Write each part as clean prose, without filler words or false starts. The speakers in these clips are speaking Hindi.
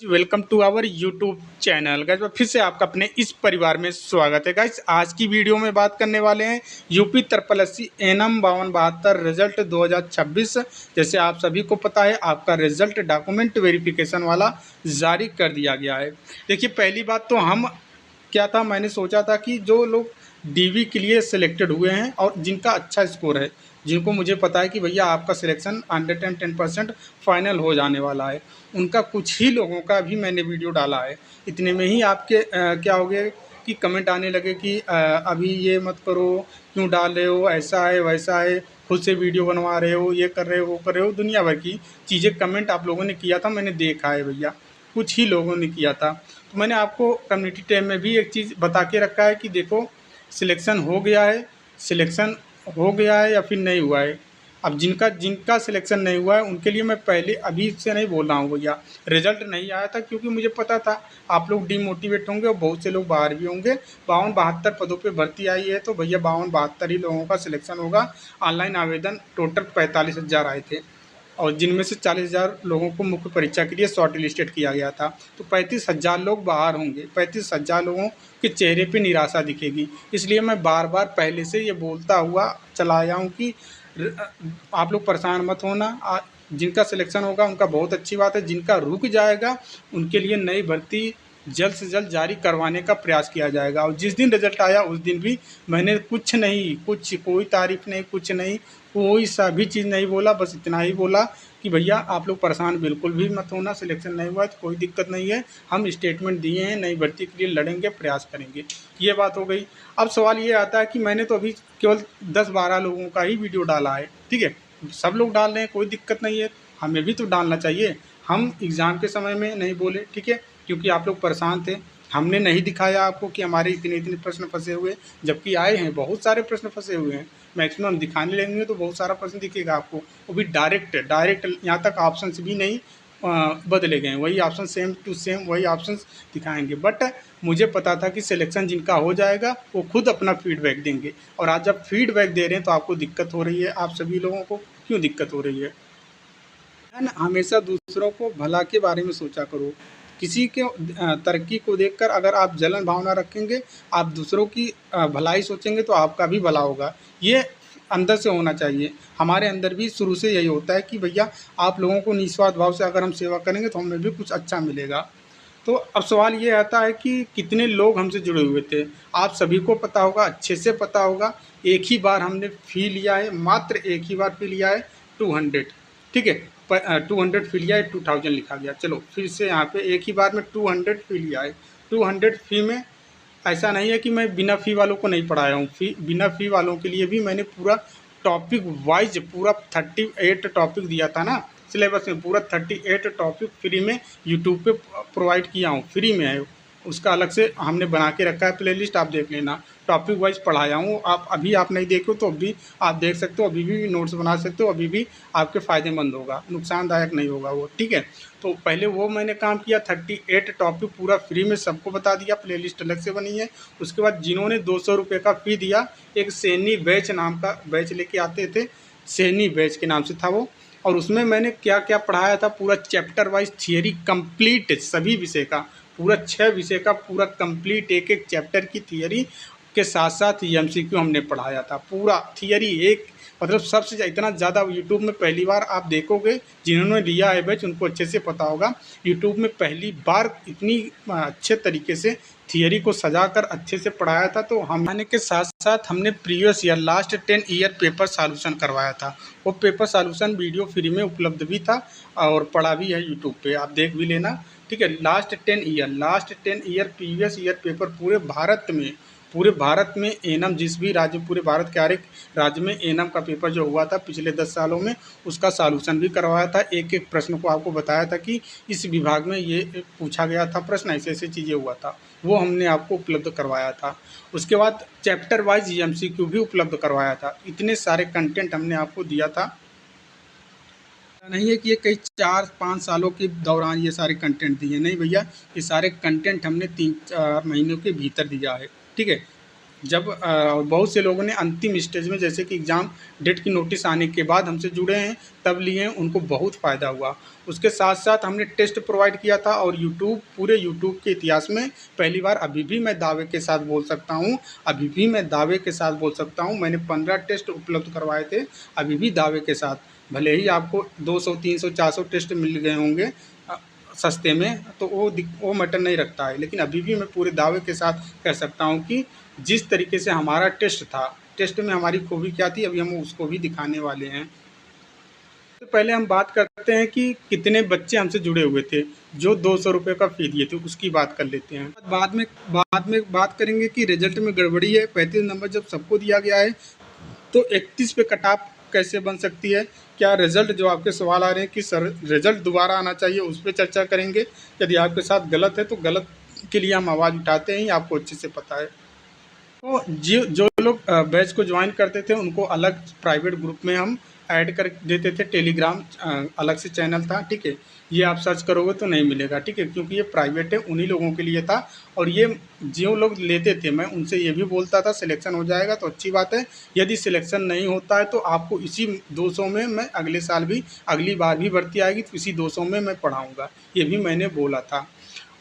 Welcome to our YouTube channel guys. फिर से आपका अपने इस परिवार में स्वागत है गाइस। आज की वीडियो में बात करने वाले हैं UP triple SC NM 5272 result 2026। जैसे आप सभी को पता है, आपका रिजल्ट डॉक्यूमेंट वेरिफिकेशन वाला जारी कर दिया गया है। देखिए, पहली बात तो हम क्या था, मैंने सोचा था कि जो लोग डीवी के लिए सिलेक्टेड हुए हैं और जिनका अच्छा स्कोर है, जिनको मुझे पता है कि भैया आपका सिलेक्शन 110% फाइनल हो जाने वाला है, उनका कुछ ही लोगों का भी मैंने वीडियो डाला है। इतने में ही आपके क्या हो गया कि कमेंट आने लगे कि अभी ये मत करो, क्यों डाल रहे हो, ऐसा है वैसा है, खुद से वीडियो बनवा रहे हो, ये कर रहे हो वो कर रहे हो, दुनिया भर की चीज़ें कमेंट आप लोगों ने किया था, मैंने देखा है भैया, कुछ ही लोगों ने किया था। तो मैंने आपको कम्युनिटी टैब में भी एक चीज़ बता के रखा है कि देखो, सिलेक्शन हो गया है, सिलेक्शन हो गया है या फिर नहीं हुआ है। अब जिनका जिनका सिलेक्शन नहीं हुआ है उनके लिए मैं पहले अभी से नहीं बोल रहा हूँ भैया, रिजल्ट नहीं आया था क्योंकि मुझे पता था आप लोग डिमोटिवेट होंगे और बहुत से लोग बाहर भी होंगे। 52-72 पदों पे भर्ती आई है तो भैया 52-72 ही लोगों का सिलेक्शन होगा। ऑनलाइन आवेदन टोटल 45,000 आए थे और जिनमें से 40,000 लोगों को मुख्य परीक्षा के लिए शॉर्ट लिस्टेड किया गया था। तो 35,000 लोग बाहर होंगे, 35,000 लोगों के चेहरे पे निराशा दिखेगी। इसलिए मैं बार बार पहले से ये बोलता हुआ चला आया हूँ कि आप लोग परेशान मत होना। जिनका सिलेक्शन होगा उनका बहुत अच्छी बात है, जिनका रुक जाएगा उनके लिए नई भर्ती जल्द से जल्द जारी करवाने का प्रयास किया जाएगा। और जिस दिन रिजल्ट आया उस दिन भी मैंने कुछ नहीं, कुछ कोई तारीफ नहीं, कुछ नहीं, कोई सा भी चीज़ नहीं बोला। बस इतना ही बोला कि भैया आप लोग परेशान बिल्कुल भी मत होना, सिलेक्शन नहीं हुआ है तो कोई दिक्कत नहीं है, हम स्टेटमेंट दिए हैं, नई भर्ती के लिए लड़ेंगे, प्रयास करेंगे। ये बात हो गई। अब सवाल ये आता है कि मैंने तो अभी केवल 10-12 लोगों का ही वीडियो डाला है, ठीक है, सब लोग डाल रहे हैं, कोई दिक्कत नहीं है, हमें भी तो डालना चाहिए। हम एग्ज़ाम के समय में नहीं बोले, ठीक है, क्योंकि आप लोग परेशान थे, हमने नहीं दिखाया आपको कि हमारे इतने इतने प्रश्न फंसे हुए, जबकि आए हैं बहुत सारे प्रश्न फंसे हुए हैं। मैक्सिमम दिखाने लगेंगे तो बहुत सारा प्रश्न दिखेगा आपको, वो भी डायरेक्ट डायरेक्ट, यहाँ तक ऑप्शन भी नहीं बदले गए, वही ऑप्शन सेम टू सेम वही ऑप्शन दिखाएंगे। बट मुझे पता था कि सिलेक्शन जिनका हो जाएगा वो खुद अपना फीडबैक देंगे, और आज जब फीडबैक दे रहे हैं तो आपको दिक्कत हो रही है। आप सभी लोगों को क्यों दिक्कत हो रही है? हमेशा दूसरों को भला के बारे में सोचा करो। किसी के तरक्की को देखकर अगर आप जलन भावना रखेंगे, आप दूसरों की भलाई सोचेंगे तो आपका भी भला होगा। ये अंदर से होना चाहिए। हमारे अंदर भी शुरू से यही होता है कि भैया आप लोगों को निस्वार्थ भाव से अगर हम सेवा करेंगे तो हमें भी कुछ अच्छा मिलेगा। तो अब सवाल ये आता है कि कितने लोग हमसे जुड़े हुए थे। आप सभी को पता होगा, अच्छे से पता होगा, एक ही बार हमने फ़ी लिया है, मात्र एक ही बार फ़ी लिया है 200, ठीक है। 200 फ़ी लिया है, 2000 लिखा गया। चलो फिर से यहाँ पे एक ही बार में 200 फ़ी लिया है। 200 फ़ी में ऐसा नहीं है कि मैं बिना फ़ी वालों को नहीं पढ़ाया हूँ। बिना फ़ी वालों के लिए भी मैंने पूरा टॉपिक वाइज पूरा 38 टॉपिक दिया था ना सिलेबस में, पूरा 38 टॉपिक फ्री में यूट्यूब पे प्रोवाइड किया हूँ, फ्री में है। उसका अलग से हमने बना के रखा है प्लेलिस्ट, आप देख लेना। टॉपिक वाइज पढ़ाया हूँ। आप नहीं देखो तो अभी आप देख सकते हो, अभी भी नोट्स बना सकते हो, अभी भी आपके फ़ायदेमंद होगा, नुकसानदायक नहीं होगा वो, ठीक है। तो पहले वो मैंने काम किया, 38 टॉपिक पूरा फ्री में सबको बता दिया, प्लेलिस्ट अलग से बनी है। उसके बाद जिन्होंने 200 रुपये का फ़ी दिया, एक सैनी बैच नाम का बैच लेके आते थे, सैनी बैच के नाम से था वो, और उसमें मैंने क्या क्या पढ़ाया था, पूरा चैप्टर वाइज थियरी कंप्लीट, सभी विषय का पूरा 6 विषय का पूरा कंप्लीट, एक एक चैप्टर की थियरी के साथ साथ एमसीक्यू हमने पढ़ाया था। पूरा थियरी एक, मतलब सबसे इतना ज़्यादा यूट्यूब में पहली बार आप देखोगे, जिन्होंने लिया है बैच उनको अच्छे से पता होगा, यूट्यूब में पहली बार इतनी अच्छे तरीके से थियरी को सजाकर अच्छे से पढ़ाया था। तो हम आने के साथ साथ हमने previous year last 10 year paper solution करवाया था। वो पेपर सॉल्यूशन वीडियो फ्री में उपलब्ध भी था और पढ़ा भी है यूट्यूब पे, आप देख भी लेना, ठीक है। Last 10 year previous year paper पूरे भारत में एनम, जिस भी राज्य, पूरे भारत के हर एक राज्य में एनम का पेपर जो हुआ था पिछले 10 सालों में, उसका सॉल्यूशन भी करवाया था। एक एक प्रश्न को आपको बताया था कि इस विभाग में ये पूछा गया था प्रश्न, ऐसे ऐसे चीज़ें हुआ था, वो हमने आपको उपलब्ध करवाया था। उसके बाद चैप्टर वाइज एमसीक्यू भी उपलब्ध करवाया था। इतने सारे कंटेंट हमने आपको दिया था, नहीं है कि ये कई 4-5 सालों के दौरान ये सारे कंटेंट दिए, नहीं भैया, ये सारे कंटेंट हमने 3-4 महीनों के भीतर दिया है, ठीक है। जब बहुत से लोगों ने अंतिम स्टेज में, जैसे कि एग्ज़ाम डेट की नोटिस आने के बाद हमसे जुड़े हैं, तब लिए हैं, उनको बहुत फ़ायदा हुआ। उसके साथ साथ हमने टेस्ट प्रोवाइड किया था और पूरे यूट्यूब के इतिहास में पहली बार, अभी भी मैं दावे के साथ बोल सकता हूँ, मैंने 15 टेस्ट उपलब्ध करवाए थे, अभी भी दावे के साथ। भले ही आपको 200, 300, 400 टेस्ट मिल गए होंगे सस्ते में, तो वो मैटर नहीं रखता है, लेकिन अभी भी मैं पूरे दावे के साथ कह सकता हूँ कि जिस तरीके से हमारा टेस्ट था, टेस्ट में हमारी खूबी क्या थी, अभी हम उसको भी दिखाने वाले हैं। तो पहले हम बात करते हैं कि कितने बच्चे हमसे जुड़े हुए थे जो 200 रुपये का फ़ी दिए थे, उसकी बात कर लेते हैं। बाद में बात करेंगे कि रिजल्ट में गड़बड़ी है, 35 नंबर जब सबको दिया गया है तो 31 पे कट ऑफ कैसे बन सकती है, क्या रिजल्ट, जो आपके सवाल आ रहे हैं कि सर रिजल्ट दोबारा आना चाहिए, उस पर चर्चा करेंगे। यदि आपके साथ गलत है तो गलत के लिए हम आवाज़ उठाते हैं, आपको अच्छे से पता है। तो जो लोग बैच को ज्वाइन करते थे उनको अलग प्राइवेट ग्रुप में हम ऐड कर देते थे, टेलीग्राम अलग से चैनल था, ठीक है। ये आप सर्च करोगे तो नहीं मिलेगा, ठीक है, क्योंकि ये प्राइवेट है, उन्हीं लोगों के लिए था। और ये जो लोग लेते थे, मैं उनसे ये भी बोलता था सिलेक्शन हो जाएगा तो अच्छी बात है, यदि सिलेक्शन नहीं होता है तो आपको इसी 200 में मैं अगली बार भी भर्ती आएगी तो इसी 200 में मैं पढ़ाऊँगा, ये भी मैंने बोला था।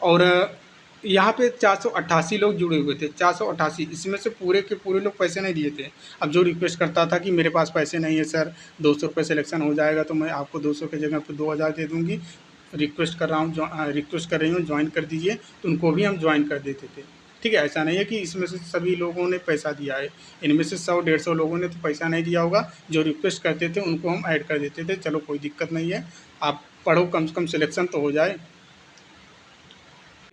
और यहाँ पे 488 लोग जुड़े हुए थे, 488, इसमें से पूरे के पूरे लोग पैसे नहीं दिए थे। अब जो रिक्वेस्ट करता था कि मेरे पास पैसे नहीं है सर, 200 रुपये सिलेक्शन हो जाएगा तो मैं आपको 200 की जगह पे 2000 दे दूँगी, रिक्वेस्ट कर रही हूँ ज्वाइन कर दीजिए, तो उनको भी हम ज्वाइन कर देते थे, ठीक है। ऐसा नहीं है कि इसमें से सभी लोगों ने पैसा दिया है, इनमें से 100-150 लोगों ने तो पैसा नहीं दिया होगा, जो रिक्वेस्ट करते थे उनको हम ऐड कर देते थे। चलो कोई दिक्कत नहीं है, आप पढ़ो, कम से कम सिलेक्शन तो हो जाए।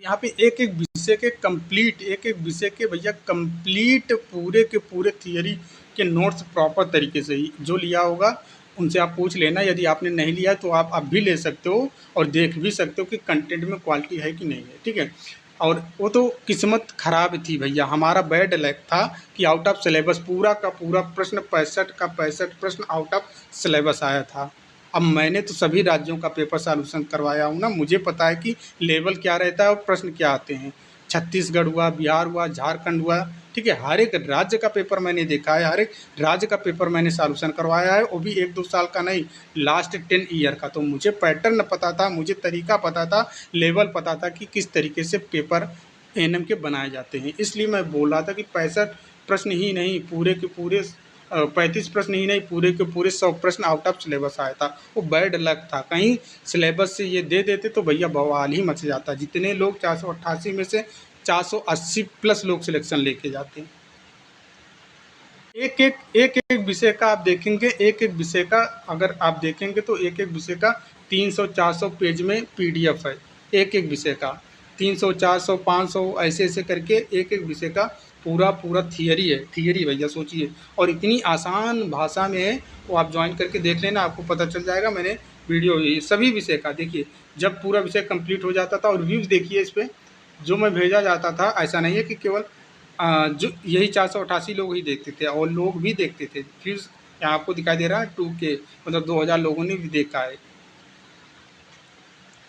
यहाँ पे एक-एक विषय के भैया कंप्लीट पूरे के पूरे थियरी के नोट्स प्रॉपर तरीके से ही जो लिया होगा उनसे आप पूछ लेना। यदि आपने नहीं लिया है तो आप अब भी ले सकते हो और देख भी सकते हो कि कंटेंट में क्वालिटी है कि नहीं है, ठीक है। और वो तो किस्मत खराब थी भैया, हमारा बैड लक था कि आउट ऑफ सिलेबस पूरा का पूरा प्रश्न 65 का 65 प्रश्न आउट ऑफ सिलेबस आया था। अब मैंने तो सभी राज्यों का पेपर सॉल्यूशन करवाया हूँ ना, मुझे पता है कि लेवल क्या रहता है और प्रश्न क्या आते हैं। छत्तीसगढ़ हुआ, बिहार हुआ, झारखंड हुआ, ठीक है, हर एक राज्य का पेपर मैंने देखा है, हर एक राज्य का पेपर मैंने सॉल्यूशन करवाया है, वो भी 1-2 साल का नहीं, लास्ट 10 ईयर का। तो मुझे पैटर्न पता था, मुझे तरीका पता था, लेवल पता था कि किस तरीके से पेपर एएनएम के बनाए जाते हैं। इसलिए मैं बोल रहा था कि 65 प्रश्न ही नहीं, पूरे के पूरे 35 प्रश्न ही नहीं, पूरे के पूरे 100 प्रश्न आउट ऑफ सिलेबस आया था। वो बैड लक था, कहीं सिलेबस से ये दे देते तो भैया बवाल ही मच जाता। जितने लोग 488 में से 480 प्लस लोग सिलेक्शन लेके जाते हैं। एक-एक विषय का आप देखेंगे, एक-एक विषय का अगर आप देखेंगे तो एक-एक विषय का 300-400 पेज में पीडीएफ है, एक-एक विषय का 300, 400, 500 ऐसे-ऐसे करके एक-एक विषय का पूरा थियरी है, थियरी भैया सोचिए, और इतनी आसान भाषा में है, वो आप ज्वाइन करके देख लेना, आपको पता चल जाएगा। मैंने वीडियो ये सभी विषय का देखिए, जब पूरा विषय कंप्लीट हो जाता था और व्यूज़ देखिए इस पे, जो मैं भेजा जाता था, ऐसा नहीं है कि केवल जो यही 488 लोग ही देखते थे और लोग भी देखते थे। फिर यहाँ आपको दिखाई दे रहा है 2K, मतलब 2000 लोगों ने भी देखा है।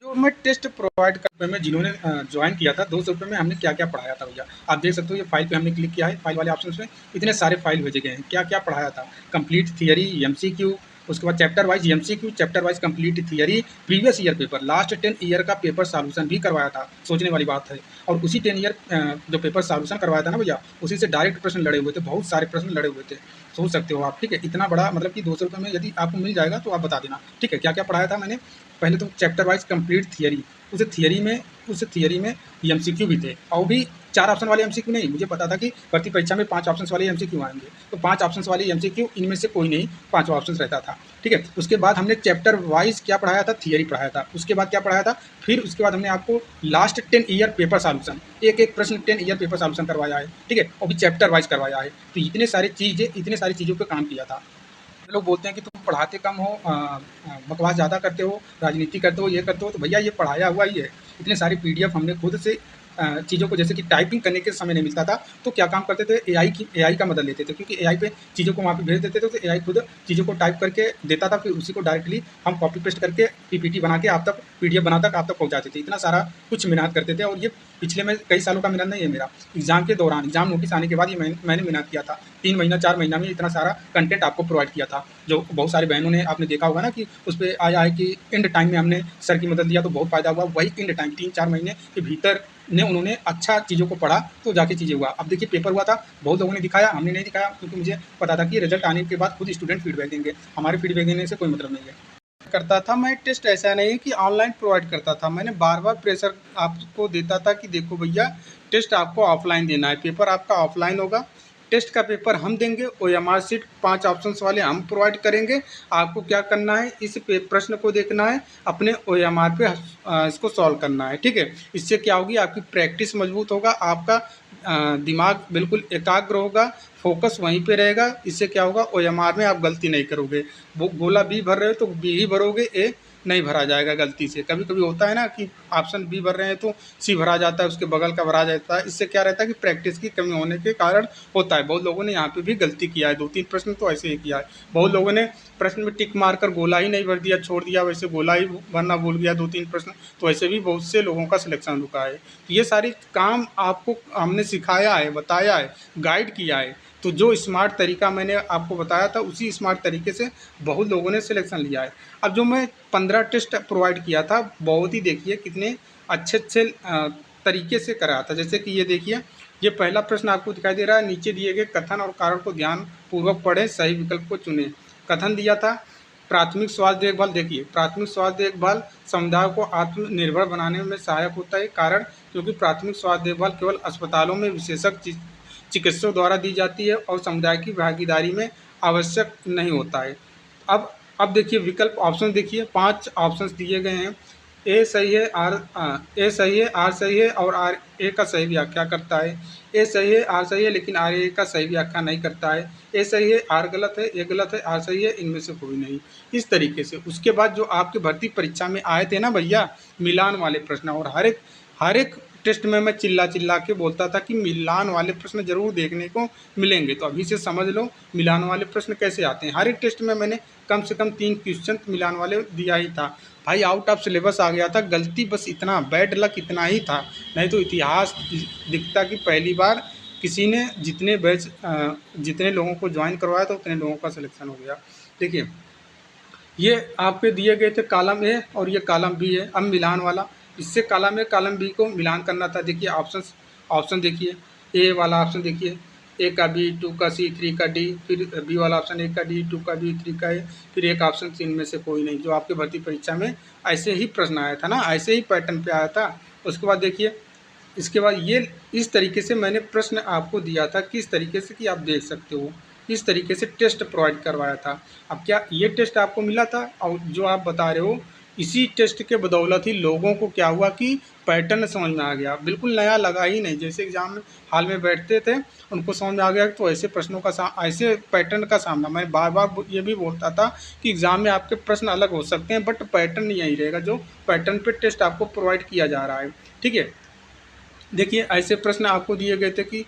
जो मैं टेस्ट प्रोवाइड कर में जिन्होंने ज्वाइन किया था 200 रुपये में, हमने क्या क्या पढ़ाया था भैया आप देख सकते हो। ये फाइल पे हमने क्लिक किया है, फाइल वाले ऑप्शन में इतने सारे फाइल भेजे गए हैं। क्या क्या पढ़ाया था, कंप्लीट थियरी, एमसीक्यू, उसके बाद chapter wise MCQ, chapter wise complete theory, previous year paper, last 10 year का पेपर सॉल्यूशन भी करवाया था। सोचने वाली बात है। और उसी 10 ईयर जो पेपर सॉल्यूशन करवाया था ना भैया, उसी से डायरेक्ट प्रश्न लड़े हुए थे, बहुत सारे प्रश्न लड़े हुए थे, सोच सकते हो आप, ठीक है। इतना बड़ा मतलब कि 200 रुपये में यदि आपको मिल जाएगा तो आप बता देना, ठीक है। क्या क्या पढ़ाया था मैंने, पहले तो चैप्टर वाइज कंप्लीट थियरी, उस थियरी में एमसीक्यू भी थे, और भी 4 ऑप्शन वाले एमसीक्यू नहीं। मुझे पता था कि भर्ती परीक्षा में 5 ऑप्शन वाले एमसीक्यू आएंगे, तो 5 ऑप्शन वाले एमसीक्यू इनमें से कोई नहीं, 5 ऑप्शन रहता था, ठीक है। उसके बाद हमने चैप्टर वाइज क्या पढ़ाया था, थियरी पढ़ाया था। उसके बाद क्या पढ़ाया था, फिर उसके बाद हमने आपको लास्ट 10 ईयर पेपर सॉल्यूशन, एक प्रश्न 10 ईयर पेपर सॉल्यूशन करवाया है, ठीक है, और भी चैप्टर वाइज करवाया है। तो इतने सारी चीज़ों पर काम किया था। लोग बोलते हैं कि तुम पढ़ाते कम हो, बकवास ज़्यादा करते हो, राजनीति करते हो, ये करते हो, तो भैया ये पढ़ाया हुआ ही है। इतने सारे पीडीएफ हमने खुद से चीज़ों को जैसे कि टाइपिंग करने के समय नहीं मिलता था तो क्या काम करते थे, एआई का मदद लेते थे, क्योंकि एआई पे चीज़ों को वहाँ पे भेज देते थे तो एआई खुद चीज़ों को टाइप करके देता था, फिर उसी को डायरेक्टली हम कॉपी पेस्ट करके पीपीटी बना के आप तक पीडीएफ बना तक आप तक पहुँचाते थे। इतना सारा कुछ मेहनत करते थे और ये पिछले में कई सालों का मेहनत नहीं है मेरा। एग्ज़ाम के दौरान एग्ज़ाम नोटिस आने के बाद ये मैंने मेहनत किया था। 3 महीना 4 महीना में इतना सारा कंटेंट आपको प्रोवाइड किया था। जो बहुत सारी बहनों ने आपने देखा होगा ना कि उस पे आया है कि एंड टाइम में हमने सर की मदद लिया तो बहुत फ़ायदा हुआ। वही एंड टाइम 3-4 महीने के भीतर ने उन्होंने अच्छा चीज़ों को पढ़ा तो जाके चीज़ें हुआ। अब देखिए पेपर हुआ था, बहुत लोगों ने दिखाया, हमने नहीं दिखाया क्योंकि मुझे पता था कि रिजल्ट आने के बाद खुद स्टूडेंट फीडबैक देंगे। हमारे फीडबैक देने से कोई मतलब नहीं है। करता था मैं टेस्ट, ऐसा नहीं है कि ऑनलाइन प्रोवाइड करता था। मैंने बार-बार प्रेशर आपको देता था कि देखो भैया टेस्ट आपको ऑफलाइन देना है, पेपर आपका ऑफलाइन होगा। टेस्ट का पेपर हम देंगे, ओएमआर शीट 5 ऑप्शंस वाले हम प्रोवाइड करेंगे। आपको क्या करना है, इस प्रश्न को देखना है, अपने ओएमआर पे इसको सॉल्व करना है, ठीक है। इससे क्या होगी, आपकी प्रैक्टिस मजबूत होगा, आपका दिमाग बिल्कुल एकाग्र होगा, फोकस वहीं पे रहेगा। इससे क्या होगा, ओएमआर में आप गलती नहीं करोगे। वो गोला बी भर रहे हो तो बी ही भरोगे, ए नहीं भरा जाएगा गलती से। कभी कभी होता है ना कि ऑप्शन बी भर रहे हैं तो सी भरा जाता है, उसके बगल का भरा जाता है। इससे क्या रहता है कि प्रैक्टिस की कमी होने के कारण होता है। बहुत लोगों ने यहाँ पे भी गलती किया है, 2-3 प्रश्न तो ऐसे ही किया है। बहुत लोगों ने प्रश्न में टिक मारकर गोला ही नहीं भर दिया, छोड़ दिया, वैसे गोला ही भरना भूल गया 2-3 प्रश्न, तो ऐसे भी बहुत से लोगों का सिलेक्शन रुका है। तो ये सारी काम आपको हमने सिखाया है, बताया है, गाइड किया है। तो जो स्मार्ट तरीका मैंने आपको बताया था उसी स्मार्ट तरीके से बहुत लोगों ने सिलेक्शन लिया है। अब जो मैं 15 टेस्ट प्रोवाइड किया था, बहुत ही देखिए कितने अच्छे तरीके से कराया था। जैसे कि ये देखिए, ये पहला प्रश्न आपको दिखाई दे रहा है, नीचे दिए गए कथन और कारण को ध्यानपूर्वक पढ़ें, सही विकल्प को चुनें। कथन दिया था, प्राथमिक स्वास्थ्य देखभाल, देखिए प्राथमिक स्वास्थ्य देखभाल समुदाय को आत्मनिर्भर बनाने में सहायक होता है। कारण, क्योंकि प्राथमिक स्वास्थ्य देखभाल केवल अस्पतालों में विशेषज्ञ चिकित्सकों द्वारा दी जाती है और समुदाय की भागीदारी में आवश्यक नहीं होता है। अब देखिए विकल्प ऑप्शन देखिए, 5 ऑप्शंस दिए गए हैं। ए सही है, ए सही है, आर सही है और आर ए का सही व्याख्या करता है। ए सही है, आर सही है, लेकिन आर ए का सही व्याख्या नहीं करता है। ए सही है, आर गलत है, ए गलत है, आर सही है, इनमें से कोई नहीं। इस तरीके से उसके बाद जो आपके भर्ती परीक्षा में आए थे ना भैया, मिलान वाले प्रश्न, और हर एक टेस्ट में मैं चिल्ला के बोलता था कि मिलान वाले प्रश्न जरूर देखने को मिलेंगे। तो अभी से समझ लो मिलान वाले प्रश्न कैसे आते हैं। हर एक टेस्ट में मैंने कम से कम 3 क्वेश्चन मिलान वाले दिया ही था। भाई आउट ऑफ सिलेबस आ गया था, गलती बस इतना, बैड लक इतना ही था, नहीं तो इतिहास दिखता कि पहली बार किसी ने जितने लोगों को ज्वाइन करवाया था उतने लोगों का सिलेक्शन हो गया। देखिए ये आपके दिए गए थे कॉलम ए और ये कॉलम बी है। अब मिलान वाला, इससे कॉलम ए कॉलम बी को मिलान करना था। देखिए ऑप्शन देखिए, ए वाला ऑप्शन देखिए, ए का बी, 2 का सी, 3 का डी, फिर बी वाला ऑप्शन, ए का डी, 2 का बी, 3 का ए, फिर एक ऑप्शन सी, इनमें से कोई नहीं। जो आपके भर्ती परीक्षा में ऐसे ही प्रश्न आया था ना, ऐसे ही पैटर्न पे आया था। उसके बाद देखिए, इसके बाद ये इस तरीके से मैंने प्रश्न आपको दिया था, किस तरीके से कि आप देख सकते हो, इस तरीके से टेस्ट प्रोवाइड करवाया था। अब क्या ये टेस्ट आपको मिला था, और जो आप बता रहे हो इसी टेस्ट के बदौलत ही लोगों को क्या हुआ कि पैटर्न समझ में आ गया, बिल्कुल नया लगा ही नहीं। जैसे एग्जाम में हाल में बैठते थे उनको समझ में आ गया तो ऐसे प्रश्नों का ऐसे पैटर्न का सामना। मैं बार बार ये भी बोलता था कि एग्ज़ाम में आपके प्रश्न अलग हो सकते हैं बट पैटर्न यही रहेगा, जो पैटर्न पे टेस्ट आपको प्रोवाइड किया जा रहा है, ठीक है। देखिए ऐसे प्रश्न आपको दिए गए थे कि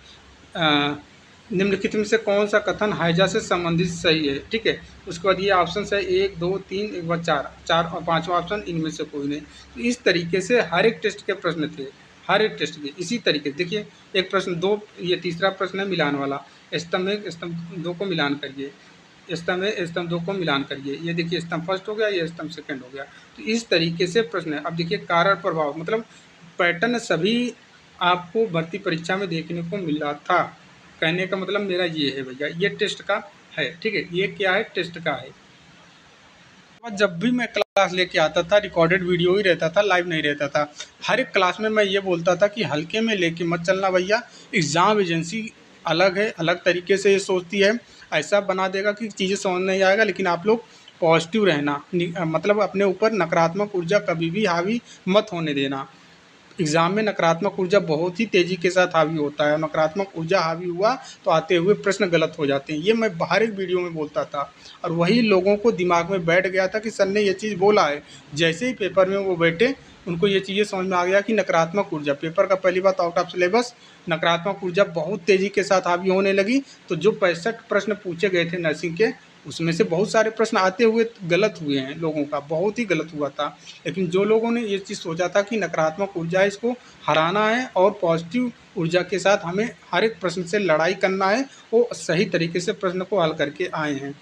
निम्नलिखित में से कौन सा कथन हैजा से संबंधित सही है, ठीक है। उसके बाद ये ऑप्शन है 1, 2, 3, एक बार 4 और 5वां ऑप्शन, इनमें से कोई नहीं। तो इस तरीके से हर एक टेस्ट के प्रश्न थे, हर एक टेस्ट के इसी तरीके से। देखिए एक प्रश्न 2, ये तीसरा प्रश्न है मिलान वाला, स्तंभ 1 स्तंभ 2 को मिलान करिए, स्तंभ 1 स्तंभ 2 को मिलान करिए। ये देखिए स्तंभ फर्स्ट हो गया, ये स्तंभ सेकंड हो गया। तो इस तरीके से प्रश्न है। अब देखिए कारण प्रभाव, मतलब पैटर्न सभी आपको भर्ती परीक्षा में देखने को मिल रहा था। कहने का मतलब मेरा ये है भैया, ये टेस्ट का है, ठीक है। ये क्या है, टेस्ट का है। जब भी मैं क्लास लेके आता था रिकॉर्डेड वीडियो ही रहता था, लाइव नहीं रहता था। हर एक क्लास में मैं ये बोलता था कि हल्के में लेके मत चलना भैया, एग्ज़ाम एजेंसी अलग है, अलग तरीके से ये सोचती है, ऐसा बना देगा कि चीज़ें समझ नहीं आएगा। लेकिन आप लोग पॉजिटिव रहना, मतलब अपने ऊपर नकारात्मक ऊर्जा कभी भी हावी मत होने देना। एग्ज़ाम में नकारात्मक ऊर्जा बहुत ही तेज़ी के साथ हावी होता है, और नकारात्मक ऊर्जा हावी हुआ तो आते हुए प्रश्न गलत हो जाते हैं। ये मैं हर एक वीडियो में बोलता था और वही लोगों को दिमाग में बैठ गया था कि सर ने ये चीज़ बोला है। जैसे ही पेपर में वो बैठे उनको ये चीज़ें समझ में आ गया कि नकारात्मक ऊर्जा, पेपर का पहली बात आउट ऑफ सिलेबस नकारात्मक ऊर्जा बहुत तेज़ी के साथ हावी होने लगी। तो जो 65 प्रश्न पूछे गए थे नर्सिंग के, उसमें से बहुत सारे प्रश्न आते हुए गलत हुए हैं लोगों का, बहुत ही गलत हुआ था। लेकिन जो लोगों ने ये चीज़ सोचा था कि नकारात्मक ऊर्जा है, इसको हराना है और पॉजिटिव ऊर्जा के साथ हमें हर एक प्रश्न से लड़ाई करना है, वो सही तरीके से प्रश्न को हल करके आए हैं।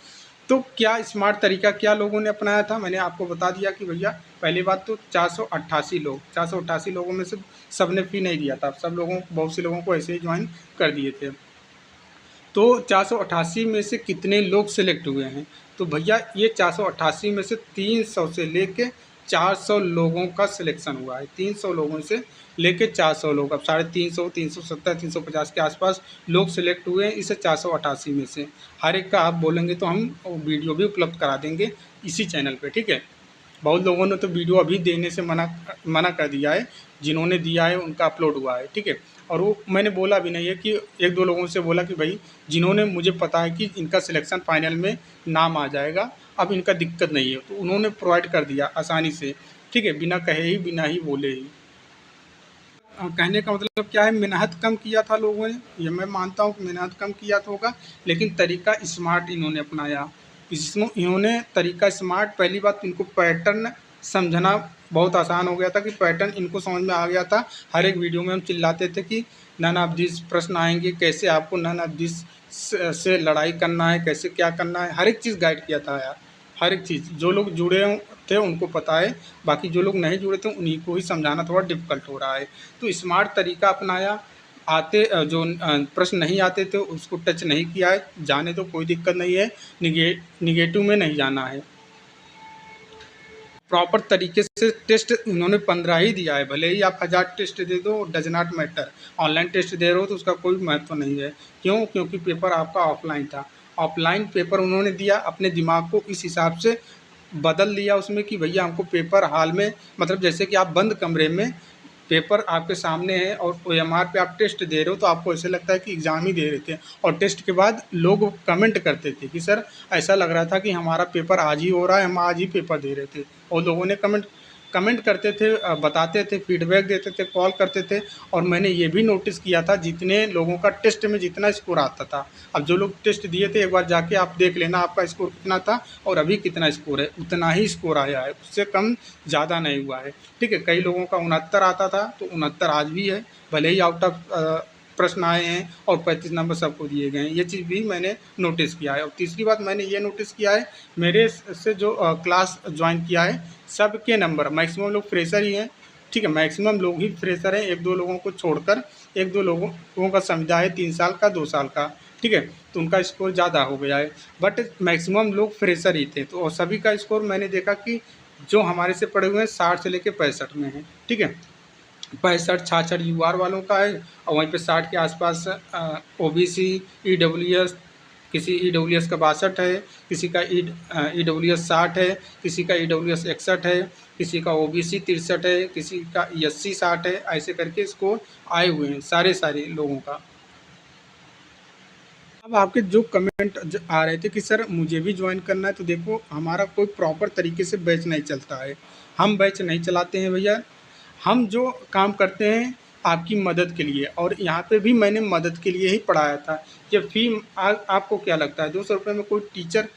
तो क्या स्मार्ट तरीका क्या लोगों ने अपनाया था, मैंने आपको बता दिया कि भैया पहली बात तो 488 लोगों में से सब ने फ़ी नहीं दिया था, सब लोगों बहुत से लोगों को ऐसे ही ज्वाइन कर दिए थे। तो 488 में से कितने लोग सिलेक्ट हुए हैं, तो भैया ये 488 में से 300 से लेके 400 लोगों का सिलेक्शन हुआ है। 300 लोगों से लेके 400 लोग, अब 350, 370, 350 के आसपास लोग सिलेक्ट हुए हैं इस 488 में से। हर एक का आप बोलेंगे तो हम वीडियो भी उपलब्ध करा देंगे इसी चैनल पे, ठीक है। बहुत लोगों ने तो वीडियो अभी देने से मना कर दिया है, जिन्होंने दिया है उनका अपलोड हुआ है, ठीक है। और वो मैंने बोला भी नहीं है कि एक दो लोगों से बोला कि भाई जिन्होंने मुझे पता है कि इनका सिलेक्शन फाइनल में नाम आ जाएगा, अब इनका दिक्कत नहीं है, तो उन्होंने प्रोवाइड कर दिया आसानी से, ठीक है, बिना कहे ही बिना ही बोले ही। कहने का मतलब क्या है, मेहनत कम किया था लोगों ने, ये मैं मानता हूँ कि मेहनत कम किया तो होगा, लेकिन तरीका स्मार्ट इन्होंने अपनाया। इसमें इन्होंने तरीका स्मार्ट, पहली बात इनको पैटर्न समझना बहुत आसान हो गया था कि पैटर्न इनको समझ में आ गया था। हर एक वीडियो में हम चिल्लाते थे कि नन ऑफ दिस प्रश्न आएंगे, कैसे आपको नन ऑफ दिस से लड़ाई करना है, कैसे क्या करना है, हर एक चीज़ गाइड किया था यार, हर एक चीज़। जो लोग जुड़े थे उनको पता है, बाकी जो लोग नहीं जुड़े थे उन्हीं को ही समझाना थोड़ा डिफ़िकल्ट हो रहा है। तो स्मार्ट तरीका अपनाया, जो प्रश्न नहीं आते थे उसको टच नहीं किया है, जाने तो कोई दिक्कत नहीं है, निगेटिव में नहीं जाना है। प्रॉपर तरीके से टेस्ट उन्होंने 15 ही दिया है, भले ही आप 1000 टेस्ट दे दो, does not matter. Online test दे रहे हो तो उसका कोई महत्व नहीं है। क्यों? क्योंकि पेपर आपका ऑफलाइन था। ऑफलाइन पेपर उन्होंने दिया, अपने दिमाग को इस हिसाब से बदल लिया उसमें कि भैया हमको पेपर हॉल में, मतलब जैसे कि आप बंद कमरे में पेपर आपके सामने है और ओएमआर पे आप टेस्ट दे रहे हो, तो आपको ऐसे लगता है कि एग्ज़ाम ही दे रहे थे। और टेस्ट के बाद लोग कमेंट करते थे कि सर ऐसा लग रहा था कि हमारा पेपर आज ही हो रहा है, हम आज ही पेपर दे रहे थे। और लोगों ने कमेंट करते थे, बताते थे, फीडबैक देते थे, कॉल करते थे। और मैंने ये भी नोटिस किया था जितने लोगों का टेस्ट में जितना स्कोर आता था, अब जो लोग टेस्ट दिए थे एक बार जाके आप देख लेना आपका स्कोर कितना था और अभी कितना स्कोर है, उतना ही स्कोर आया है, उससे कम ज़्यादा नहीं हुआ है, ठीक है। कई लोगों का 69 आता था तो 69 आज भी है, भले ही आउट ऑफ प्रश्न आए हैं और 35 नंबर सबको दिए गए हैं, ये चीज़ भी मैंने नोटिस किया है। और तीसरी बात मैंने ये नोटिस किया है, मेरे से जो क्लास ज्वाइन किया है सबके नंबर, मैक्सिमम लोग फ्रेशर ही हैं, ठीक है, मैक्सिमम लोग ही फ्रेशर हैं, एक दो लोगों को छोड़कर। एक दो लोगों का समझा है 3 साल का, 2 साल का, ठीक है, तो उनका स्कोर ज़्यादा हो गया है, बट मैक्सिमम लोग फ्रेशर ही थे। तो और सभी का स्कोर मैंने देखा कि जो हमारे से पढ़े हुए हैं 60 से लेकर 65 में है, ठीक है। 65 66 यूआर वालों का है और वहीं पे 60 के आसपास ओबीसी, ईडब्ल्यूएस, किसी ईडब्ल्यूएस का 62 है, किसी का ईडब्ल्यूएस 60 है, किसी का ईडब्ल्यूएस 61 है, किसी का ओबीसी 63 है, किसी का एससी 60 है, ऐसे करके स्कोर आए हुए हैं सारे लोगों का। अब आपके जो कमेंट आ रहे थे कि सर मुझे भी ज्वाइन करना है, तो देखो हमारा कोई प्रॉपर तरीके से बैच नहीं चलता है, हम बैच नहीं चलाते हैं भैया। हम जो काम करते हैं आपकी मदद के लिए, और यहाँ पे भी मैंने मदद के लिए ही पढ़ाया था। ये फ़ी आपको क्या लगता है 200 रुपये में कोई टीचर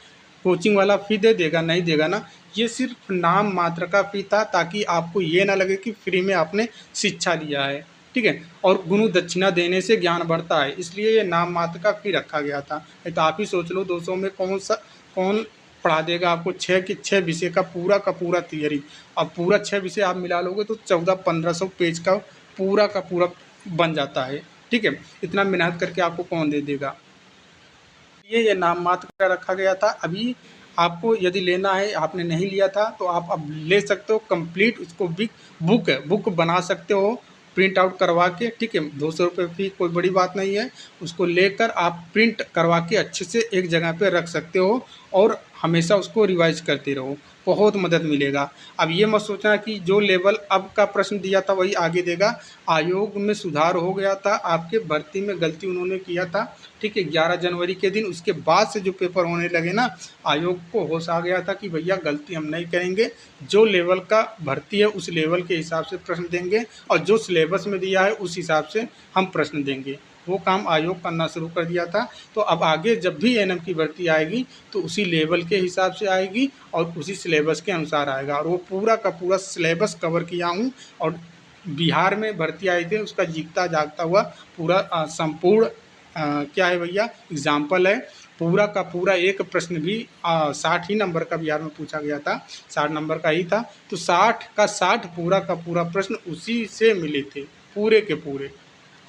कोचिंग वाला फ़ी दे देगा? नहीं देगा ना। ये सिर्फ नाम मात्र का फ़ी था ताकि आपको ये ना लगे कि फ्री में आपने शिक्षा लिया है, ठीक है। और गुरु दक्षिणा देने से ज्ञान बढ़ता है, इसलिए ये नाम मात्र का फ़ी रखा गया था। नहीं तो आप ही सोच लो 200 में कौन पढ़ा देगा आपको 6 विषय का पूरा थियरी। अब पूरा 6 विषय आप मिला लोगे तो 1400-1500 पेज का पूरा बन जाता है, ठीक है। इतना मेहनत करके आपको कौन दे देगा। ये नाम मात्र का रखा गया था। अभी आपको यदि लेना है, आपने नहीं लिया था तो आप अब ले सकते हो कंप्लीट, उसको भी बुक बना सकते हो प्रिंट आउट करवा के, ठीक है। 200 रुपये फ़ी कोई बड़ी बात नहीं है, उसको लेकर आप प्रिंट करवा के अच्छे से एक जगह पे रख सकते हो और हमेशा उसको रिवाइज करते रहो, बहुत मदद मिलेगा। अब ये मत सोचना कि जो लेवल अब का प्रश्न दिया था वही आगे देगा। आयोग में सुधार हो गया था, आपके भर्ती में गलती उन्होंने किया था, ठीक है, 11 जनवरी के दिन। उसके बाद से जो पेपर होने लगे ना, आयोग को होश आ गया था कि भैया गलती हम नहीं करेंगे, जो लेवल का भर्ती है उस लेवल के हिसाब से प्रश्न देंगे और जो सिलेबस में दिया है उस हिसाब से हम प्रश्न देंगे। वो काम आयोग करना शुरू कर दिया था। तो अब आगे जब भी एएनएम की भर्ती आएगी तो उसी लेवल के हिसाब से आएगी और उसी सिलेबस के अनुसार आएगा। और वो पूरा का पूरा सिलेबस कवर किया हूँ। और बिहार में भर्ती आई थी उसका जीता जागता हुआ पूरा संपूर्ण क्या है भैया एग्जाम्पल है। पूरा का पूरा एक प्रश्न भी 60 ही नंबर का बिहार में पूछा गया था, 60 नंबर का ही था। तो 60 का 60 पूरा का पूरा प्रश्न उसी से मिले थे, पूरे के पूरे।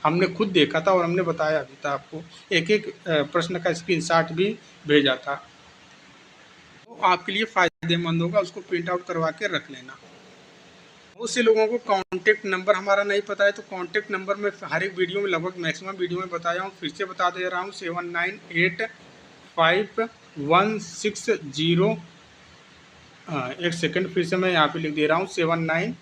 हमने खुद देखा था और हमने बताया भी था आपको, एक एक प्रश्न का स्क्रीनशॉट भी भेजा था। वो आपके लिए फ़ायदेमंद होगा, उसको प्रिंट आउट करवा के रख लेना। बहुत से लोगों को कॉन्टैक्ट नंबर हमारा नहीं पता है, तो कॉन्टैक्ट नंबर में हर एक वीडियो में लगभग मैक्सिमम वीडियो में बताया हूँ, फिर से बता दे रहा हूँ। 798516 एक सेकंड फिर से मैं यहाँ पे लिख दे रहा हूँ 79,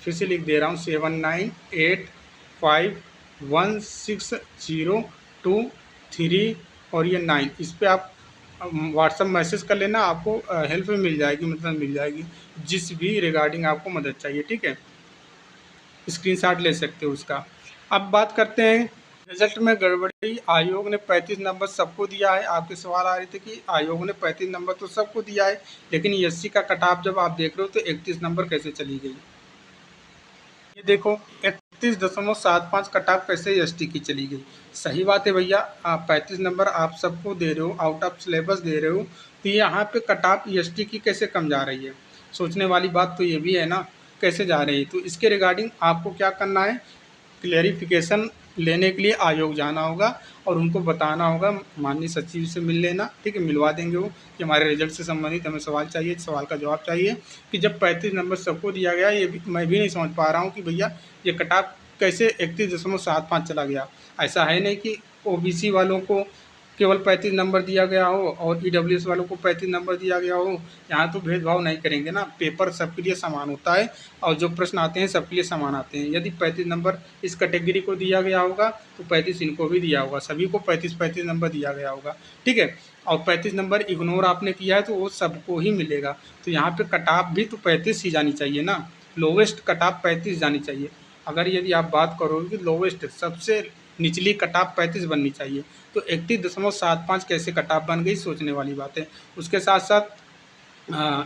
फिर से लिख दे रहा हूँ 79851602 और ये 9। इस पर आप व्हाट्सअप मैसेज कर लेना, आपको हेल्प मिल जाएगी, मतलब मिल जाएगी जिस भी रिगार्डिंग आपको मदद चाहिए, ठीक है। स्क्रीनशॉट ले सकते हो उसका। अब बात करते हैं रिजल्ट में गड़बड़ी। आयोग ने 35 नंबर सबको दिया है। आपके सवाल आ रहे थे कि आयोग ने 35 नंबर तो सबको दिया है, लेकिन एससी का कट ऑफ जब आप देख रहे हो तो 31 नंबर कैसे चली गई। ये देखो 31.75 कट ऑफ कैसे एसटी की चली गई। सही बात है भैया, आप 35 नंबर आप सबको दे रहे हो, आउट ऑफ सिलेबस दे रहे हो, तो यहाँ पे कट ऑफ एसटी की कैसे कम जा रही है। सोचने वाली बात तो ये भी है ना, कैसे जा रही है। तो इसके रिगार्डिंग आपको क्या करना है, क्लेरिफिकेशन लेने के लिए आयोग जाना होगा और उनको बताना होगा, माननीय सचिव से मिल लेना, ठीक है, मिलवा देंगे वो कि हमारे रिजल्ट से संबंधित हमें सवाल चाहिए, सवाल का जवाब चाहिए कि जब 35 नंबर सबको दिया गया, ये भी मैं भी नहीं समझ पा रहा हूँ कि भैया ये कट ऑफ कैसे 31.75 चला गया। ऐसा है नहीं कि ओबीसी वालों को केवल 35 नंबर दिया गया हो और ईडब्ल्यूएस वालों को 35 नंबर दिया गया हो। यहाँ तो भेदभाव नहीं करेंगे ना, पेपर सबके लिए समान होता है और जो प्रश्न आते हैं सबके लिए समान आते हैं। यदि 35 नंबर इस कैटेगरी को दिया गया होगा तो 35 इनको भी दिया होगा, सभी को 35 नंबर दिया गया होगा, ठीक है। और 35 नंबर इग्नोर आपने किया है तो वो सबको ही मिलेगा। तो यहाँ पे कट ऑफ भी तो 35 ही जानी चाहिए ना, लोवेस्ट कट ऑफ 35 जानी चाहिए। अगर यदि आप बात करोगे कि लोवेस्ट सबसे निचली कट ऑफ 35 बननी चाहिए, तो 31.75 कैसे कट ऑफ बन गई, सोचने वाली बात है। उसके साथ साथ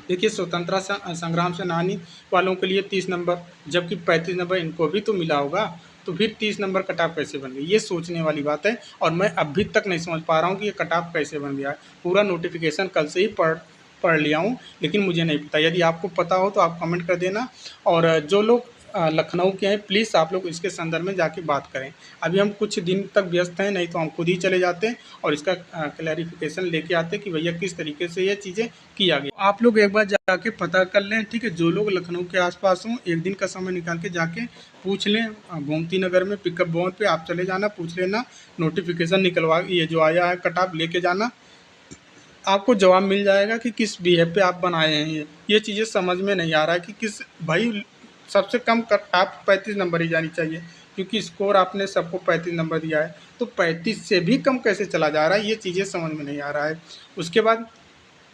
देखिए स्वतंत्रता संग्राम सेनानी वालों के लिए 30 नंबर, जबकि 35 नंबर इनको भी तो मिला होगा, तो फिर 30 नंबर कट ऑफ कैसे बन गई, ये सोचने वाली बात है। और मैं अभी तक नहीं समझ पा रहा हूँ कि ये कट ऑफ कैसे बन गया है। पूरा नोटिफिकेशन कल से ही पढ़ लिया हूँ, लेकिन मुझे नहीं पता। यदि आपको पता हो तो आप कमेंट कर देना। और जो लोग लखनऊ के हैं प्लीज़ आप लोग इसके संदर्भ में जाके बात करें। अभी हम कुछ दिन तक व्यस्त हैं, नहीं तो हम खुद ही चले जाते और इसका क्लैरिफिकेशन लेके आते कि भैया किस तरीके से ये चीज़ें किया गया। आप लोग एक बार जाके पता कर लें, ठीक है। जो लोग लखनऊ के आसपास हों एक दिन का समय निकाल के जाके पूछ लें, गोमती नगर में पिकअप पॉइंट पे आप चले जाना, पूछ लेना, नोटिफिकेशन निकलवा ये जो आया है कट ऑफ लेके जाना, आपको जवाब मिल जाएगा कि किस बिहेव पे आप बनाए हैं। ये चीज़ें समझ में नहीं आ रहा है कि किस भाई सबसे कम कट ऑफ 35 नंबर ही जानी चाहिए, क्योंकि स्कोर आपने सबको 35 नंबर दिया है, तो 35 से भी कम कैसे चला जा रहा है, ये चीज़ें समझ में नहीं आ रहा है। उसके बाद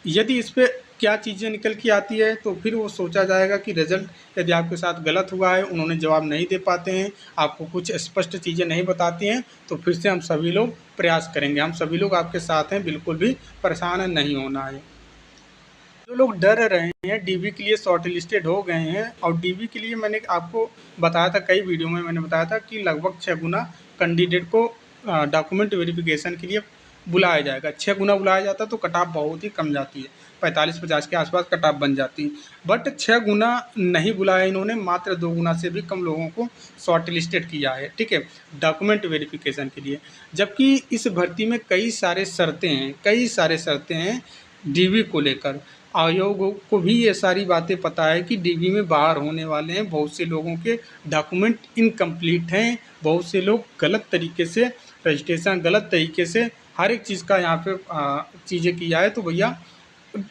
यदि इस पर क्या चीज़ें निकल के आती है तो फिर वो सोचा जाएगा कि रिजल्ट यदि आपके साथ गलत हुआ है, उन्होंने जवाब नहीं दे पाते हैं, आपको कुछ स्पष्ट चीज़ें नहीं बताती हैं, तो फिर से हम सभी लोग प्रयास करेंगे। हम सभी लोग आपके साथ हैं, बिल्कुल भी परेशान नहीं होना है। जो लोग डर रहे हैं डीबी के लिए शॉर्ट लिस्टेड हो गए हैं, और डीबी के लिए मैंने आपको बताया था, कई वीडियो में मैंने बताया था कि लगभग 6 गुना कैंडिडेट को डॉक्यूमेंट वेरिफिकेशन के लिए बुलाया जाएगा। 6 गुना बुलाया जाता तो कट ऑफ बहुत ही कम जाती है, 45-50 के आसपास कट ऑफ बन जाती। बट 6 गुना नहीं बुलाया इन्होंने, मात्र 2 गुना से भी कम लोगों को शॉर्ट लिस्टेड किया है, ठीक है, डॉक्यूमेंट वेरिफिकेशन के लिए। जबकि इस भर्ती में कई सारे शर्तें हैं डीबी को लेकर। आयोग को भी ये सारी बातें पता है कि डीबी में बाहर होने वाले हैं, बहुत से लोगों के डॉक्यूमेंट इनकम्प्लीट हैं, बहुत से लोग गलत तरीके से रजिस्ट्रेशन, गलत तरीके से हर एक चीज़ का यहाँ पे चीज़ें किया है। तो भैया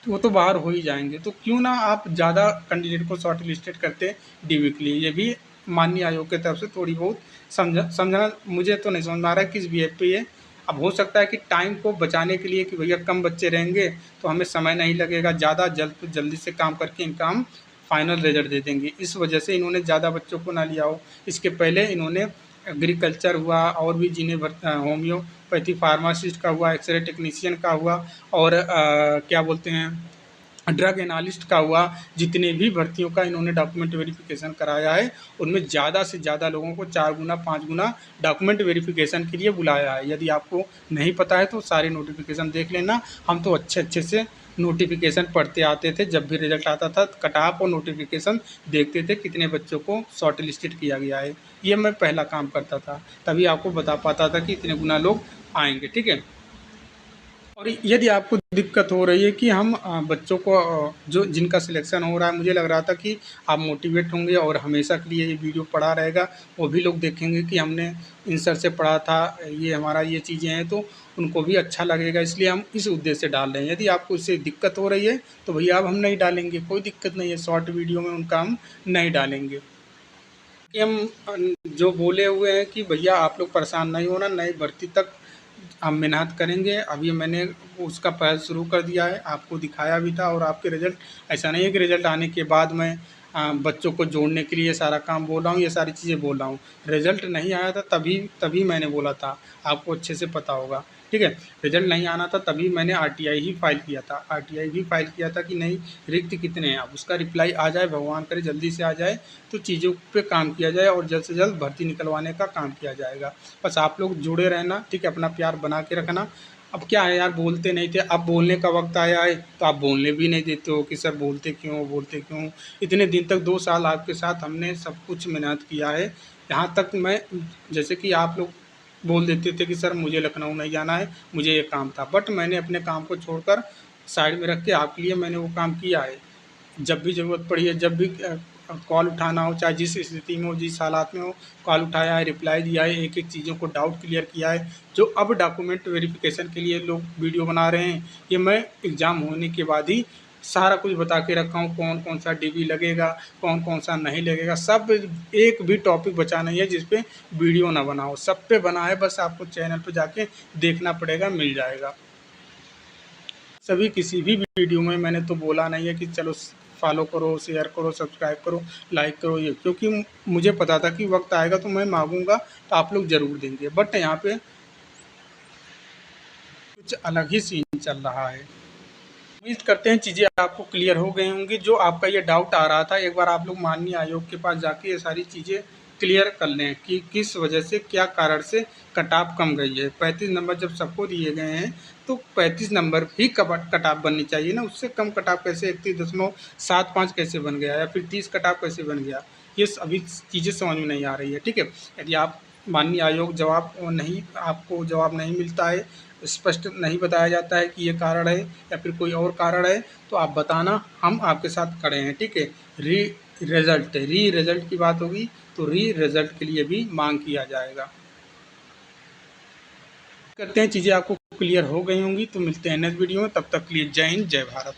वो तो बाहर हो ही जाएंगे। तो क्यों ना आप ज़्यादा कैंडिडेट को शॉर्ट लिस्टेड करते डीवी के लिए। ये भी माननीय आयोग की तरफ से थोड़ी बहुत समझना मुझे तो नहीं समझ में आ रहा है किस बीएफ पे ये। अब हो सकता है कि टाइम को बचाने के लिए कि भैया कम बच्चे रहेंगे तो हमें समय नहीं लगेगा, ज़्यादा जल्दी से काम करके इनका हम फाइनल रिजल्ट दे देंगे, इस वजह से इन्होंने ज़्यादा बच्चों को ना लिया हो। इसके पहले इन्होंने एग्रीकल्चर हुआ और भी जिन्हें होम्योपैथी फार्मासिस्ट का हुआ, एक्सरे टेक्नीशियन का हुआ और क्या बोलते हैं ड्रग एनालिस्ट का हुआ, जितने भी भर्तियों का इन्होंने डॉक्यूमेंट वेरिफिकेशन कराया है उनमें ज़्यादा से ज़्यादा लोगों को 4 गुना 5 गुना डॉक्यूमेंट वेरिफिकेशन के लिए बुलाया है। यदि आपको नहीं पता है तो सारे नोटिफिकेशन देख लेना। हम तो अच्छे अच्छे से नोटिफिकेशन पढ़ते आते थे, जब भी रिजल्ट आता था कट ऑफ और नोटिफिकेशन देखते थे कितने बच्चों को शॉर्ट लिस्टेड किया गया है। ये मैं पहला काम करता था, तभी आपको बता पाता था कि इतने गुना लोग आएंगे। ठीक है। और यदि आपको दिक्कत हो रही है कि हम बच्चों को जो जिनका सिलेक्शन हो रहा है, मुझे लग रहा था कि आप मोटिवेट होंगे और हमेशा के लिए ये वीडियो पड़ा रहेगा। वो भी लोग देखेंगे कि हमने इन सर से पढ़ा था, ये हमारा ये चीज़ें हैं, तो उनको भी अच्छा लगेगा, इसलिए हम इस उद्देश्य से डाल रहे हैं। यदि आपको इससे दिक्कत हो रही है तो भैया अब हम नहीं डालेंगे, कोई दिक्कत नहीं है, शॉर्ट वीडियो में उनका हम नहीं डालेंगे। कि हम जो बोले हुए हैं कि भैया आप लोग परेशान नहीं होना, नई भर्ती तक हम मेहनत करेंगे। अभी मैंने उसका पहल शुरू कर दिया है, आपको दिखाया भी था। और आपके रिज़ल्ट ऐसा नहीं है कि रिज़ल्ट आने के बाद मैं बच्चों को जोड़ने के लिए सारा काम बोल रहा हूँ, ये सारी चीज़ें बोल रहा हूँ। रिज़ल्ट नहीं आया था तभी तभी मैंने बोला था, आपको अच्छे से पता होगा। ठीक है। रिज़ल्ट नहीं आना था तभी मैंने आरटीआई ही फाइल किया था, आरटीआई भी फाइल किया था कि नहीं रिक्त कितने हैं। अब उसका रिप्लाई आ जाए, भगवान करे जल्दी से आ जाए, तो चीज़ों पे काम किया जाए और जल्द से जल्द भर्ती निकलवाने का काम किया जाएगा। बस आप लोग जुड़े रहना, ठीक है, अपना प्यार बना के रखना। अब क्या है यार, बोलते नहीं थे, अब बोलने का वक्त आया है तो आप बोलने भी नहीं देते हो कि सर बोलते क्यों, बोलते क्यों। इतने दिन तक 2 साल आपके साथ हमने सब कुछ मेहनत किया है। यहाँ तक मैं, जैसे कि आप लोग बोल देते थे कि सर मुझे लखनऊ नहीं जाना है, मुझे ये काम था, बट मैंने अपने काम को छोड़कर साइड में रख के आपके लिए मैंने वो काम किया है। जब भी ज़रूरत पड़ी है, जब भी कॉल उठाना हो, चाहे जिस स्थिति में हो, जिस हालात में हो, कॉल उठाया है, रिप्लाई दिया है, एक एक चीज़ों को डाउट क्लियर किया है। जो अब डॉक्यूमेंट वेरिफिकेशन के लिए लोग वीडियो बना रहे हैं, ये मैं एग्ज़ाम होने के बाद ही सारा कुछ बता के रखा हूँ, कौन कौन सा डीबी लगेगा, कौन कौन सा नहीं लगेगा, सब। एक भी टॉपिक बचा नहीं है जिस पे वीडियो ना बनाओ, सब पे बना है। बस आपको चैनल पे जाके देखना पड़ेगा, मिल जाएगा सभी। किसी भी वीडियो में मैंने तो बोला नहीं है कि चलो फॉलो करो, शेयर करो, सब्सक्राइब करो, लाइक करो, ये क्योंकि मुझे पता था कि वक्त आएगा तो मैं मांगूंगा तो आप लोग ज़रूर देंगे, बट यहाँ पे कुछ अलग ही सीन चल रहा है। उम्मीद करते हैं चीज़ें आपको क्लियर हो गई होंगी। जो आपका ये डाउट आ रहा था, एक बार आप लोग माननीय आयोग के पास जाके ये सारी चीज़ें क्लियर कर लें कि किस वजह से, क्या कारण से कट ऑफ कम गई है। 35 नंबर जब सबको दिए गए हैं तो 35 नंबर भी कट ऑफ बननी चाहिए ना, उससे कम कट ऑफ कैसे 31.75 कैसे बन गया, या फिर 30 कट ऑफ कैसे बन गया, ये अभी चीज़ें समझ में नहीं आ रही है। ठीक है। यदि आप माननीय आयोग आपको जवाब नहीं मिलता है, स्पष्ट नहीं बताया जाता है कि ये कारण है या फिर कोई और कारण है, तो आप बताना, हम आपके साथ खड़े हैं। ठीक है। री रिजल्ट की बात होगी तो री रिजल्ट के लिए भी मांग किया जाएगा। करते हैं चीज़ें आपको क्लियर हो गई होंगी, तो मिलते हैं नेक्स्ट वीडियो में, तब तक के लिए जय हिंद, जय भारत।